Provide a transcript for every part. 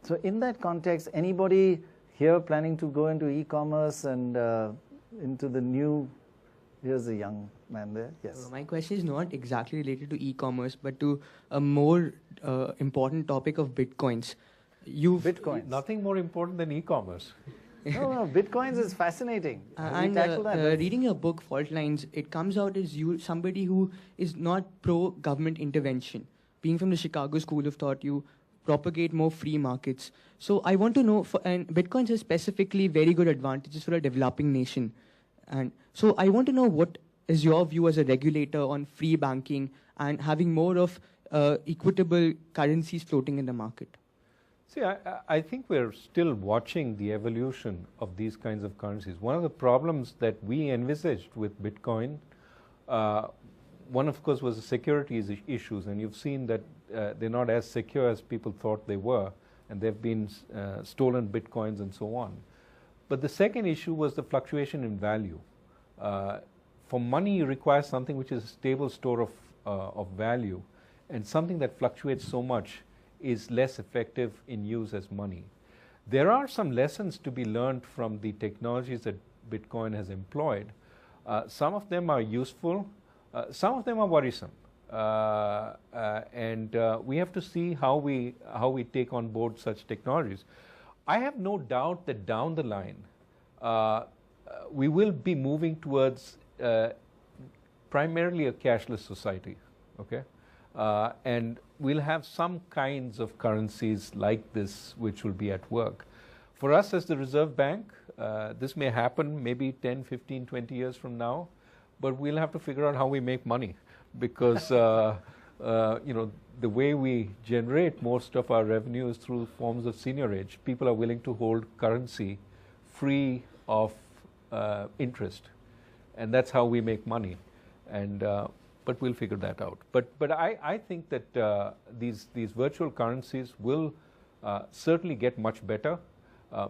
So in that context, anybody here planning to go into e-commerce and into the new, here's a young man there, yes. My question is not exactly related to e-commerce, but to a more important topic of Bitcoins. Bitcoins. Nothing more important than e-commerce. No, Bitcoins is fascinating. Reading your book, Fault Lines, it comes out as you somebody who is not pro-government intervention. Being from the Chicago School of Thought, you propagate more free markets. So I want to know, and Bitcoins has specifically very good advantages for a developing nation. And so I want to know what is your view as a regulator on free banking and having more of equitable currencies floating in the market? See, I think we're still watching the evolution of these kinds of currencies. One of the problems that we envisaged with Bitcoin, one of course was the securities issues, and you've seen that they're not as secure as people thought they were, and there have been stolen Bitcoins and so on. But the second issue was the fluctuation in value. For money, you require something which is a stable store of value, and something that fluctuates so much is less effective in use as money. There are some lessons to be learned from the technologies that Bitcoin has employed. Some of them are useful, some of them are worrisome. And we have to see how we take on board such technologies. I have no doubt that down the line, we will be moving towards primarily a cashless society, okay? And we'll have some kinds of currencies like this which will be at work. For us as the Reserve Bank, this may happen maybe 10, 15, 20 years from now, but we'll have to figure out how we make money, because you know, the way we generate most of our revenue is through forms of seigniorage. People are willing to hold currency free of interest, and that's how we make money. And but we'll figure that out. But I think that these virtual currencies will certainly get much better,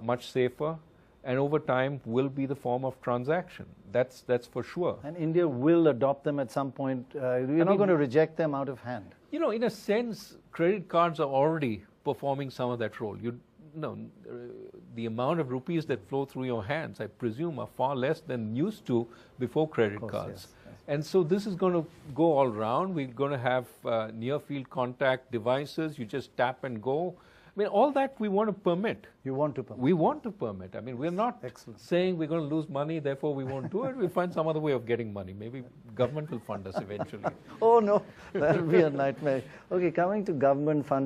much safer, and over time will be the form of transaction. That's for sure. And India will adopt them at some point. You're not going to reject them out of hand. You know, in a sense, credit cards are already performing some of that role. You know, the amount of rupees that flow through your hands, I presume, are far less than used to before credit cards. Yes. And so this is going to go all around. We're going to have near-field contact devices. You just tap and go. I mean, all that we want to permit. You want to permit? We want to permit. I mean, we're not saying we're going to lose money, therefore we won't do it. We'll find some other way of getting money. Maybe government will fund us eventually. Oh, no. That will be a nightmare. Okay, coming to government fund.